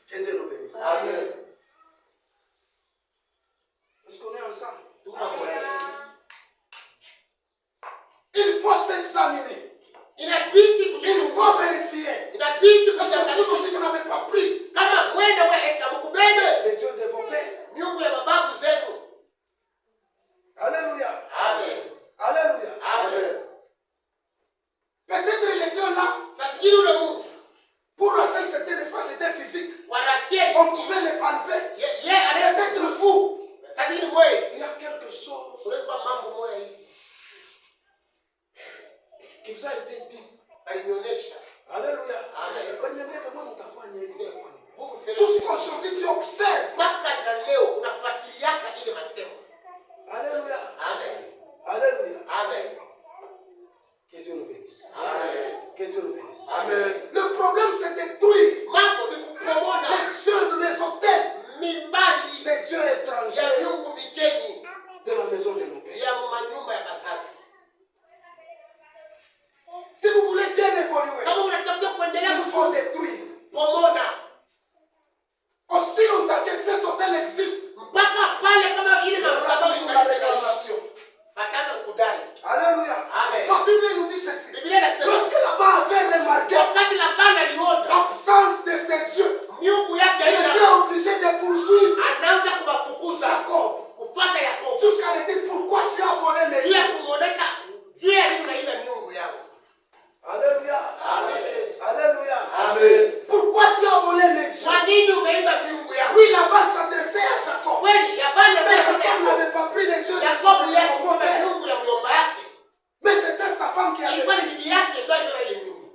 Que Dieu nous bénisse. Amen. Est-ce qu'on est ensemble? Tuko pamoja. Il faut s'examiner. Inabidi Il kujifunza. faut vérifier. Inabidi Parce que vous aussi, kujifunza. vous n'avez pas pris Kama mwende wewe Esther mkubebe les dieux de vos pères. miungu ya mababu zenu. Alléluia. Amen. Alléluia. Amen. Peut-être les dieux là, Sasa hili ule Mungu pour Rachel, c'était l'espace, c'était physique. wa Rakiel On pouvait les palper. ye anaweza Peut-être fou. sasa hili mwe Il y a quelque chose unaweza kwa mambo moja hivi qui vous a été dit. alinionyesha. Alléluia. Amen. Alléluia. Comment utafanya hivi? Mungu feli. Jusqu'aujourd'hui, tu observes. Mpaka na leo unafuatiliaka ile masemo. Alléluia. Amen. Alléluia. Amen. Que Dieu nous bénisse. Amen. Que Dieu nous bénisse. Amen. Le problème, c'est détruire Mambo ni kupomona les dieux, les hôtels, mibali les dieux ya étrangers miungu mikeni de la maison de nos pères. ya manyumba ya bazazi. Si vous voulez bien évoluer, Kama unatafuta kuendelea il faut détruire. kupomona Aussi longtemps que cet hôtel existe, mpaka pale kama ile il y aura madhabahu toujours la inaishi réclamation. ataanza kukudai. Alléluia. Amen. La Bible nous dit ceci. Biblia inasema Lorsque là-bas avait remarqué wakati Labani aliona l'absence de ses dieux, miungu yake il était haina, obligé de poursuivre anaanza kuwafukuza Jacob kufuata Yakobo jusqu'à lui dire pourquoi tu as volé mes juu ya dieux. kumuonesha juu ya nini unaiba miungu yangu. Alléluia. Amen. Alléluia. Amen. Pourquoi tu as volé mes dieux? Kwa nini umeiba miungu yangu? Oui, là-bas s'adressait à Jacob. Kweli Labani Mais amesema Jacob n'avait pas pris les dieux de Yakobo yake son kwamba père. miungu ya myomba yake Mais c'était sa femme qui avait ilikuwa ni pris. bibi yake ndio alibeba ile miungu.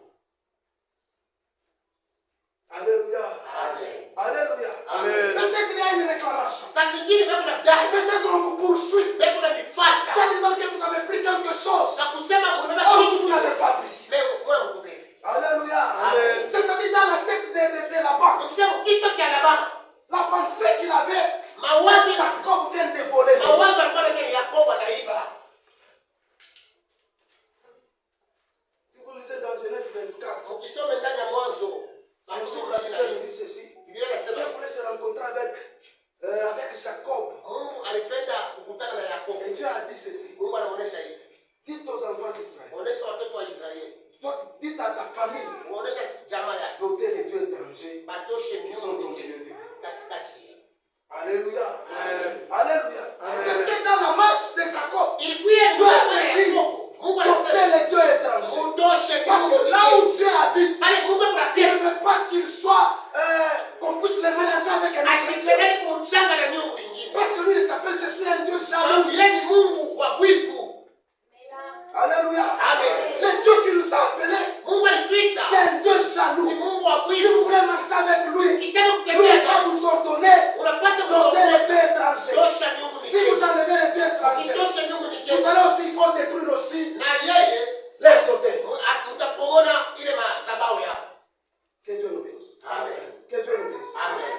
Alléluia. Amen. Alléluia. Amen. Peut-être qu'il y a une réclamation. Saa zingine kama unadai Peut-être on vous poursuit. mbegu na mifata Soit disant que vous avez pris quelque chose. na kusema mnabeba Or, kitu vous n'avez pas pris. wewe mkubebe. Alléluia. Amen. C'est-à-dire dans la tête de là-bas, Nikusema kichwa cha Labani la pensée qu'il avait, mawazo Jacob vient de voler. mawazo alikuwa na Yakobo anaiba. Si vous lisez dans Genèse 24, Ukisoma ndani ya Mwanzo la sura ya Bible 4 dit ceci. Biblia Dieu inasema voulait se rencontrer avec Jacob. Mungu alipenda kukutana na Yakobo. Et Dieu a dit ceci. Mungu anamuonesha hivi. Dites aux enfants d'Israël. Onesha watoto wa Israeli. Toi, dites à ta famille Onesha jamaa yake. d'ôter les dieux étrangers Batoshe qui sont miungu au milieu de vous. katikati yenu. Alléluia. Amen. Alléluia. Amen. C'était dans la marche de Jacob. Ilikuwa ni Dieu mfano avait ya dit Yakobo. Mungu d'ôter alisema Parce que là où Dieu habite, Pale Mungu il ne kunatesa. veut pas qu'il soit, qu'on puisse le mélanger avec un autre. Asichanganye kumchanga na miungu ingine. Parce que lui, il s'appelle, je suis un Dieu Sababu jaloux. yeye ni Mungu wa wivu. Alléluia. Amen. Le Dieu qui nous a appelés, Mungu alituita c'est un Dieu ni jaloux. Mungu wa Si vous wivu. voulez marcher avec lui, Ukitaka lui kutembea va naye, vous ordonner unapaswa d'ôter les kuongoza. dieux étrangers. Tosha miungu Si vous migeni. enlevez les dieux étrangers, Ukitosha miungu vous migeni. allez aussi, il faut détruire aussi Na yeye les hôtels. utapomona ile madhabahu yako. Que Dieu nous bénisse. Amen. Que Dieu nous bénisse. Amen.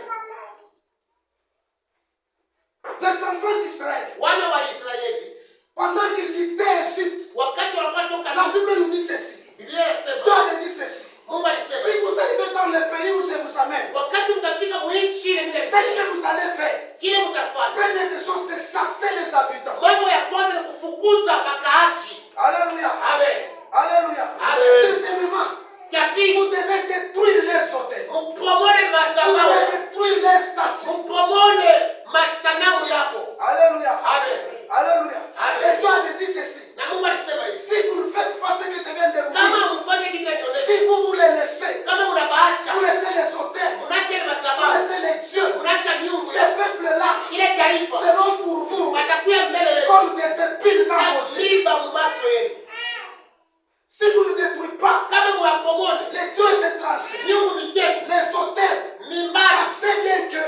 Les enfants d'Israël, Wana wa Israeli pendant qu'ils quittaient Égypte, wakati wanatoka la Misri, Bible nous dit ceci. Biblia Dieu inasema, avait dit ceci. Mungu alisema, Si vous arrivez dans le pays où je vous amène, wakati mtafika mwinchi ile vile ce que vous allez faire, kile mtafanya. première des choses, c'est chasser les habitants. Mambo ya kwanza ni kufukuza makaaji. Alléluia. Amen. Alléluia. Amen. Deuxièmement, Cha pili, vous devez détruire les hôtels. mpomone Vous madhabahu, devez détruire les statues. mpomone masanamu yako. Alléluia. Amen. Alléluia. Amen. Et Dieu avait dit ceci. Na Mungu alisema hivi, Si vous ne faites pas ce que je viens de vous dire, kama mfanye kitu kinachoonyesha, si vous les laissez, kama unabaacha, vous laissez les hôtels, unaacha ile vous madhabahu, laissez les dieux, unaacha miungu ces yako, peuples-là ile taifa seront pour vous watakuya mbele yenu comme des épines dans vos yeux. miba mumacho yenu. Si vous ne détruisez pas Kama mwapomone les dieux étrangers, miungu migeni, les hôtels, mimbari, sachez bien que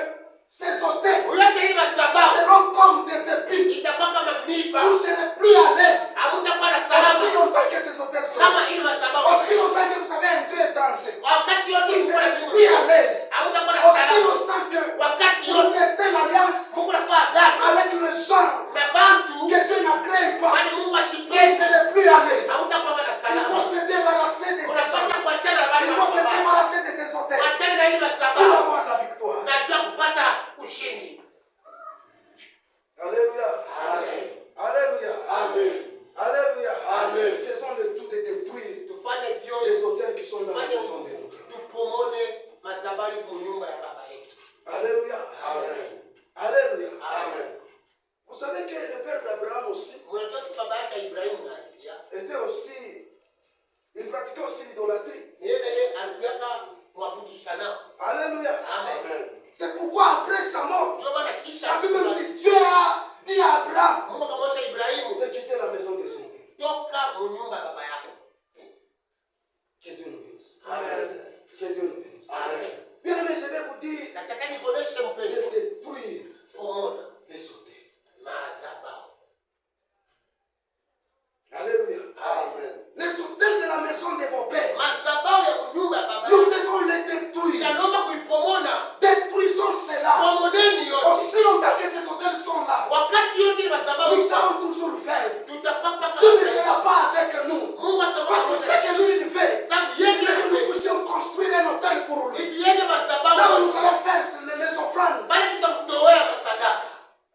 ces hôtels uyote ile madhabahu seront comme des épines. itakuwa kama miba. Vous ne serez plus à l'aise. Hamutakuwa na Aussi salama longtemps que ces hôtels sont. kama ile madhabahu. Aussi longtemps que vous avez un Dieu étranger. Wakati yote Vous ne Mungu na serez miungu plus à migeni, l'aise. hamutakuwa na Aussi salama. longtemps que Wakati vous yote traitez l'alliance Mungu anakuwa agano avec le sang na bantu que Dieu n'agrée pas. kwani Mungu Vous ne ashipesi, serez plus à l'aise. hamutakuwa na Il salama. faut se débarrasser de ces Unapaswa gens. kuachana na wale Il faut se madhabahu, débarrasser de ces hôtels kuachana na ile pour madhabahu avoir la victoire. na jua kupata ushindi. Alléluia. Amen. Alléluia. Amen. Alléluia. Amen. Faisons le tout de détruire Tufanye les vyote, hôtels qui sont dans la tufanye maison de Dieu. tupomone madhabahu mu nyumba ya baba yetu. Alléluia. Amen. Alléluia. Amen. Vous savez que le père d'Abraham aussi Mnajua si baba yake Ibrahimu naye pia était aussi, il pratiquait aussi l'idolâtrie. yeye alikuwa mwabudu sanamu. Alléluia. Amen. C'est pourquoi après sa mort, Ndio maana kisha la Bible nous dit, Dieu a dit à Abraham Mungu akamwosha Ibrahimu, de quitter la maison de son père. toka mu nyumba ya baba yako. Que Dieu nous bénisse. Amen. Que Dieu nous bénisse. Amen. Bien aimé, je vais vous dire Nataka nikuoneshe de mpendo, détruire pomona les hôtels. madhabahu. Alléluia. Amen. Les hôtels de la maison de vos pères, Madhabahu ya nyumba ya baba nous yako devons les détruire. inalomba kuipomona. Détruisons cela. Pomoneni yote. Aussi longtemps que ces hôtels sont là, Wakati yote ile madhabahu nous iko, serons toujours faibles. tutakuwa mpaka Dieu ne sera pas avec nous. Mungu Parce que ce que lui il fait, sababu il yeye veut que nous ndiye puissions construire un hôtel pour lui. ikiende Là où madhabahu nous allons faire les offrandes. bali tutamtolea masadaka.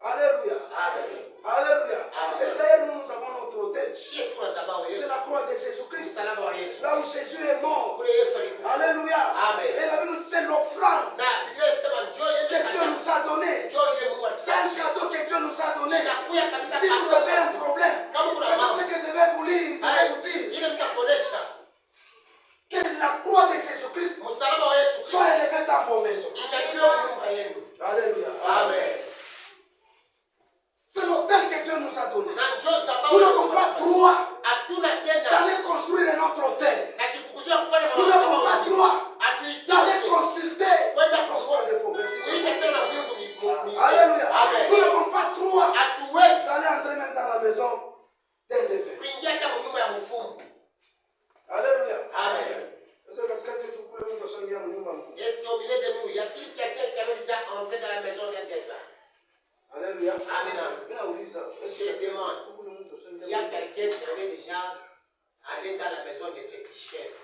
Alléluia. Amen. Alléluia. Amen. Et d'ailleurs, nous avons notre hôtel. Shie tu madhabahu C'est yetu, la croix de Jésus-Christ. msalaba wa Yesu. Là où Jésus est mort. Kule Yesu alikufa. Alléluia. Amen. Et la Bible nous dit c'est l'offrande Na Biblia inasema njoo que yeye Dieu nous a donné. njoo ile Mungu C'est un alitupatia. cadeau que Dieu nous a donné. Inakuya kabisa Si vous avez un problème, kama kuna maintenant mambo ce que je vais vous lire, je vais vous dire ile mtakuonesha que la croix de Jésus-Christ msalaba wa Yesu soit élevée dans vos maisons. inyanyuliwe mu nyumba yenu. Alléluia. Amen. C'est l'hôtel que Dieu nous a donné. Na njoo Nous sababu n'avons pas droit hatuna tena d'aller construire un autre hôtel. na kifukuzio kufanya Nous n'avons pas madhabahu. droit d'aller Hatuitaki consulter kwenda l'hôtel de faux. Merci. kuita tena miungu mingine. Alléluia. Nous Amen. n'avons pas droit Hatuwezi d'aller entrer même dans la maison d'un défunt. kuingia hata mu nyumba ya mfumu. Alléluia. Amen. Sasa katikati yetu kule mtu ashangia mnyumba mfumo. Est-ce qu'au milieu de nous, y a-t-il quelqu'un qui avait déjà entré dans la maison d'un défunt? Alléluia. Amen. Mimi nauliza, Je demande, kule mtu ashangia il y a quelqu'un qui avait déjà allé dans la maison des féticheurs?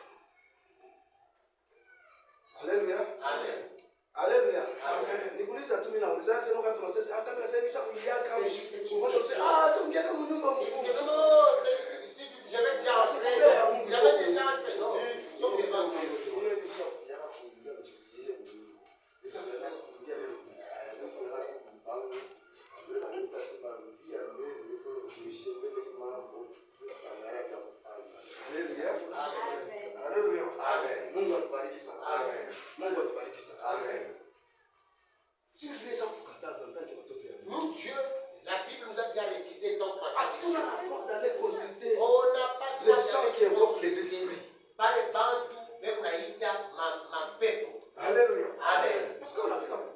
Alléluia. Amen. Alléluia. Amen. Nikuuliza tu mimi nauliza sasa wakati tunasema hata mimi nasema nisha kuingia kama C'est juste une watu question. wanasema ah sio kuingia kama mnyumba Il dit mfumo. que non, non, j'avais déjà entré. J'avais déjà entré. Non, sauf des gens qui Alléluia. Amen. atubariki sana. Amen. Mungu atubariki sana. Amen. Si je voulais ça kukataza ndani watoto ya Mungu. Nous, Dieu, la Bible nous a déjà révisé donc Hatuna rapport d'aller consulter on n'a pas les gens qui évoquent les esprits. pale bantu bekunaita mapepo. Alléluia. Amen. Parce qu'on a fait comme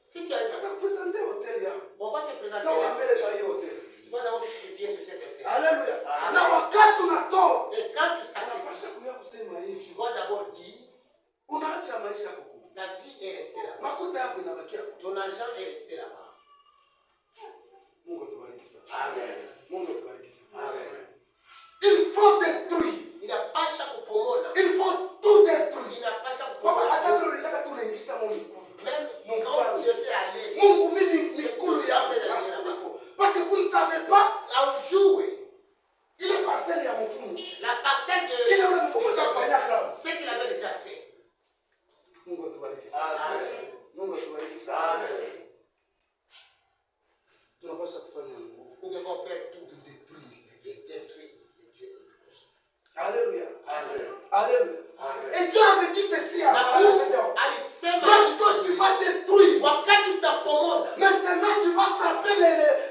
Si tu arrives on t'a présenté hôtel là. on va te présenter Quand on a mis les tailles au hôtel. tu vas d'abord sacrifier sur cette terre. Alléluia. Amen. Na wakati unatoa Et quand tu unapasha sacrifies, kuya kusema hivi. tu vas d'abord dire Unaacha maisha yako. ta vie est restée là-bas. Makuta yako inabakia. Ton argent est resté là-bas. Mungu atubariki sana. Amen. Mungu atubariki sana. Amen. Il faut détruire. Inapasha kupomola. Il faut tout détruire. Inapasha Baba kupomola. hata leo nataka tu naingiza Mungu. Même quand tu étais allé, Mungu mimi mikulu yako nasema. Parce que vous ne savez pas aujue ile parcelle ya mfumo. la parcelle de Kile ule mfumo safanya kama. ce qu'il avait déjà fait. Mungu atubariki sana. Amen. Mungu atubariki sana. Amen. Tunapaswa kufanya nguvu. Nous devons faire tout De détruire. de détruire le Dieu. Alléluia. Amen. Alléluia. Amen. Et Dieu avait dit ceci à Na Abraham. Mungu alisema Lorsque tu vas détruire, wakati utapomola maintenant tu vas frapper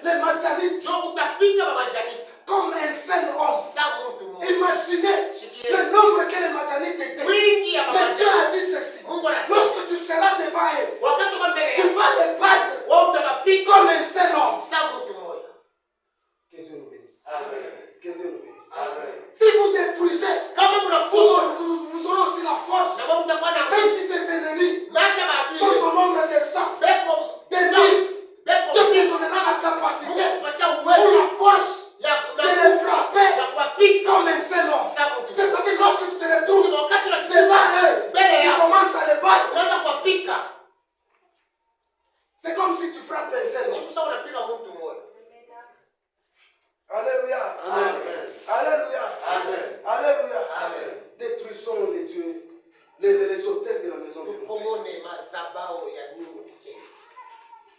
les Madianites njo utapika mabajanita comme un seul homme. sa mtu mmoja. Imaginez Shikilie. le nombre que les Madianites étaient. Wingi ya Mais Dieu a mabajanita. dit ceci. Mungu anasema Lorsque tu seras devant eux, wakati uko mbele tu yao vas les battre wao utawapika comme un seul homme. sa mtu mmoja. Que Dieu nous bénisse. Amen. Que Dieu nous bénisse. Amen. Si vous détruisez, Kama mnakuza vous aurez aussi la force. na wao mtakuwa na Même si tes ennemis mata sont maadui au nombre de 100, beko des mille, beko Dieu te donnera la capacité Mungu kupatia ou uwezo la force ya de les frapper ya kuwapika comme un seul homme. sa mtu mmoja. C'est-à-dire lorsque tu te retrouves Sema wakati devant unachukua eux, mbele tu yao commences à les battre. unaweza kuwapika. C'est comme si tu frappes un seul homme. Ni sawa unapiga mtu mmoja. Alléluia. Amen. Alléluia. Amen. Alléluia. Amen. Détruisons les dieux, les autels de la maison de Dieu. Tupomone mazabao ya Mungu pekee.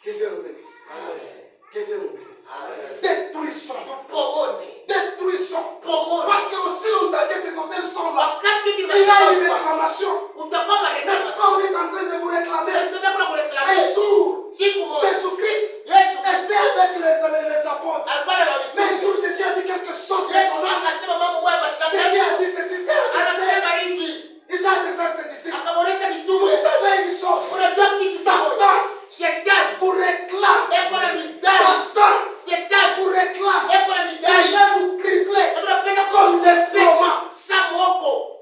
Que Dieu nous bénisse. Amen. Que Dieu nous bénisse. Amen. Détruisons. Tupomone. Détruisons. Pomone. Parce que aussi longtemps que ces hôtels sont là, Wakati il y a une kimesema réclamation. utakuwa N'est-ce pas, marekani. on est en train de vous réclamer. Sema kuna Un kureklamia. jour, Siku moja Jésus-Christ Yesu était avec les apôtres. alikuwa na Mais un mawili. jour, Jésus a dit quelque chose Yesu d'étonnant. akasema mambo moja Jésus mashangazi. a dit ceci, c'est Anasema hivi, il s'est adressé à ses disciples. akaboresha Vous mitume. savez une chose, Unajua kitu Satan sawa. Shetani vous réclame. eko na misdai. Satan Shetani vous réclame. eko na Il midai. vient vous cribler Eko napenda comme les fromages. sa mwoko.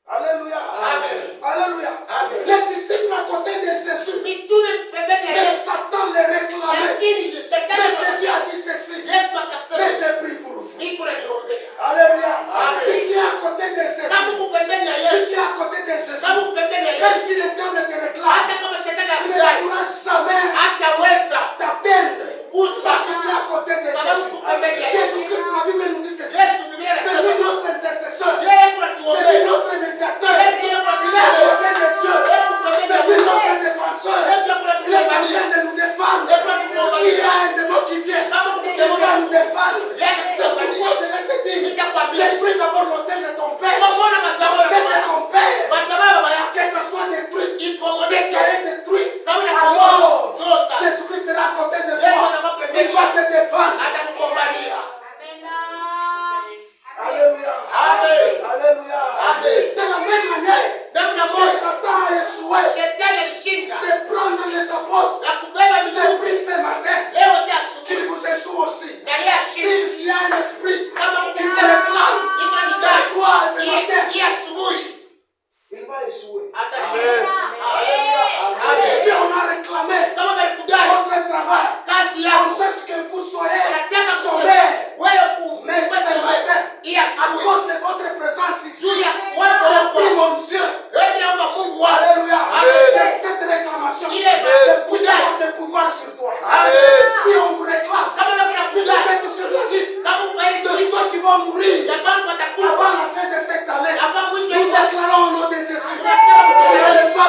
Alléluia. Amen. Alléluia. Amen. Les disciples à côté de Jésus, Mitume pembeni ya mais Yesu. Satan les réclamait. Lakini Mais shetani Jésus a dit ceci, Yesu mais akasema j'ai pris pour vous. niko na niombea. Alléluia. Amen. Si tu es à côté de Jésus, Kama uko pembeni ya si Yesu, tu es à côté de Jésus, kama uko pembeni ya même Yesu, si le diable te réclame, hata kama shetani il ne anakudai, pourra jamais hataweza t'atteindre. kugusa. Parce que tu es à côté de Sababu Jésus. uko pembeni ya Yesu. Jésus-Christ, la Bible nous dit ceci. Yesu Biblia C'est inasema lui notre intercesseur. yeye C'est kunatuombea. lui notre médiateur. Yeye Il est à kunatuombea. côté de Dieu. Yeye kupembeni C'est ya lui Mungu. notre défenseur. Yeye Il est en kunatuombea. train de nous défendre. S'il y a un démon qui vient, Kama il kukutemea va nous défendre. Yeye C'est pourquoi atakusaidia. je vais te dire, Nitakwambia. détruis d'abord l'autel de ton père. Pomona mazao ya L'autel de baba. ton père. Mazao ya baba yako. Que ça soit détruit. Si Ipomoneshe. ça est détruit, Kama alors inapomoa. Tosa. Jésus-Christ sera à côté de Yesu toi. anakuwa Il pembeni. va te défendre. Atakukombalia. Alléluia. Amen. Alléluia. Amen. De la même manière Namna que moja Satan a échoué shetani alishinda de prendre les apôtres, na kubeba j'ai mitume. pris ce matin Leo te asubuhi qu'il vous échoue aussi. na yeye ashinde. S'il y a un esprit Kama qui mtu te réclame iko na ce mizani soir, ce matin, hii asubuhi il va échouer. atashinda. Amen. Si on a réclamé Kama balikudai votre travail, kazi on yako cherche que vous soyez unataka sommaire. wewe Mais ce matin, hii à asubuhi cause de votre présence ici, juu ya kuwepo j'ai wako pris mon Dieu. wewe naomba Mungu wako Alléluia. Amen. Que cette réclamation Il est de Amen. pouvoir de pouvoir sur toi. Amen. Si on vous réclame, kama wewe si vous unakudai êtes sur la liste kama ukaili de ceux qui vont mourir ya bantu watakufa avant la fin de cette année, hapa mwisho nous wa déclarons au nom de Jésus. Tunasema Vous n'allez pas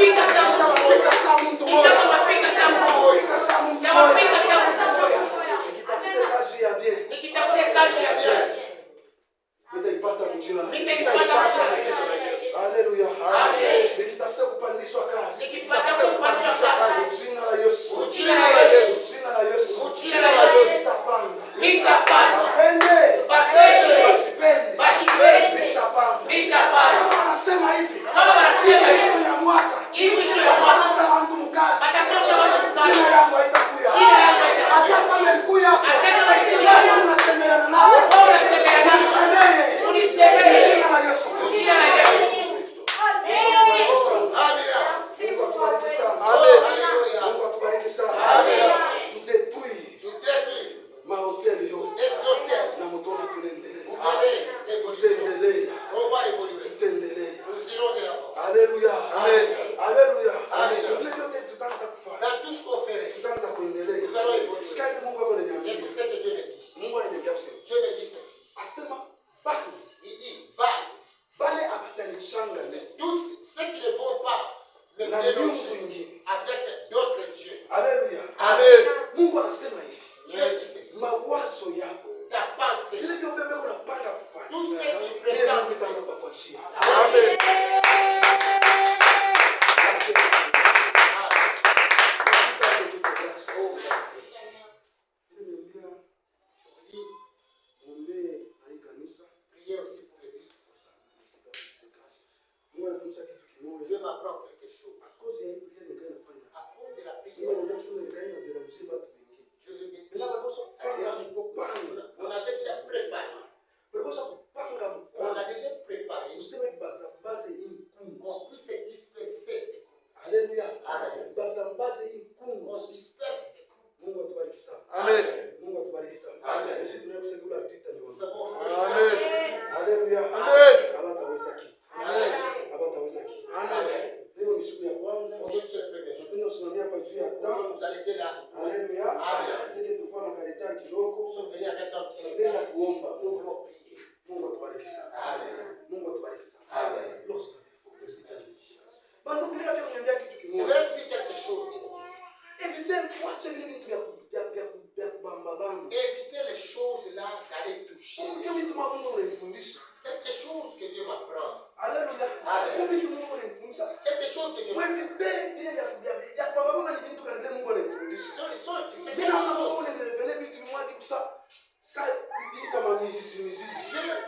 itapika saa mtu mmoja. Nikitafute kazi ya bien. Nitaipata mjina la Yesu. Haleluya. Amen. Nikitafuta kupandishwa kazi. Jina la Yesu. Jina la Yesu. Nitapanda. Wapende. Wasipende. Nitapanda. Kama wanasema hivi. Mwisho ya mwaka. Atasema mtu mkazi. Jina yangu haitakuya. Hata kama ilikuya hapo. Unasemeana nao. Unisemee. Jina la Yesu. Évitez les choses là d'aller toucher. Quelque chose que Dieu m'apprend. Quelque chose que Dieu Dieu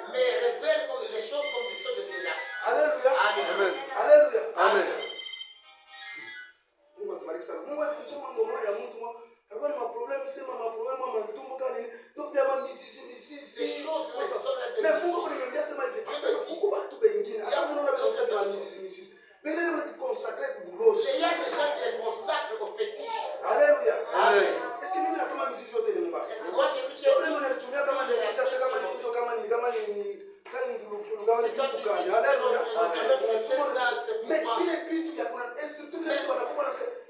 me révèle les choses comme des choses de grâce. Alléluia. Amen. Alléluia. Amen. Mungu atubariki sana. Mungu atufiche mambo moja ya mtu mmoja. Alikuwa ni maproblemu sema maproblemu ama vitumbo gani? Ndio kama mizizi. Des choses les Mais Mungu ananiambia sema hivi. Sasa huko watu wengine. Hata unaona kabisa kama mizizi. Wengine wanajiconsacrer kubulosi. Il y a des gens qui les consacrent au fétiche. Alléluia. Amen. Est-ce que mimi nasema mizizi yote ni mbaya? Est-ce que moi j'ai dit que mimi nalitumia kama ni kasa kama ni mtu kama ni kani ndulu kama ni kitu gani? Alléluia. Mais vile vitu ya kuna surtout les wanakuwa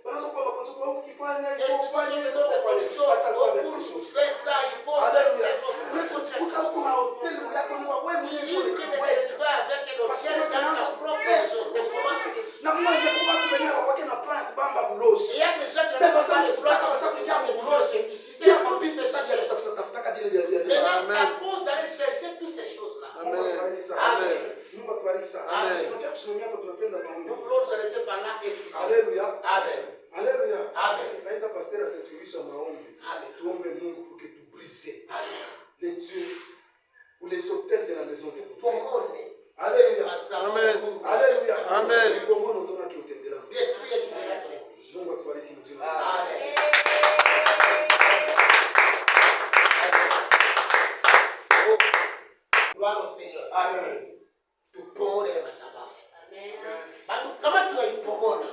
wanaweza kuwa makonso kwa ukifanya hivyo ufanye ndio hata kwa avec ces choses. Fais ça, il faut Alléluia. faire ça. Unaweza kukuta kuna hoteli yako ni wewe Il risque de retrouver avec un hôtel dans ta propre maison. C'est comment ça que na Mungu angekupa watu wengine wakwake na plan kubamba bulosi. il y a des gens qui Mais n'ont parce pas que le tu droit peux de pas ça faire kuja des bulosi. choses. Si hapa pite ça ya tafuta kabila vya Maintenant, c'est à cause d'aller chercher toutes ces choses-là. Amen. Mungu atubariki sana. Amen. Tunataka kusimamia kwa tunapenda Nous tuombe. voulons nous arrêter par là et prier. Alléluia. Amen. Alléluia. Amen. Naita pasteur atatulisha maombi. Amen. Tuombe Mungu pour que tu brises Amen. les dieux ou les hôtels de la maison de Dieu. Pomone. Alléluia. Amen. Alléluia. Amen. Pomone utaona kiutendela. Détruis et tu verras ton église. Mungu atubariki mjini. Amen. Gloire au Seigneur. Amen. Tupomone madhabahu. Amen. Bandu kama tunaipomona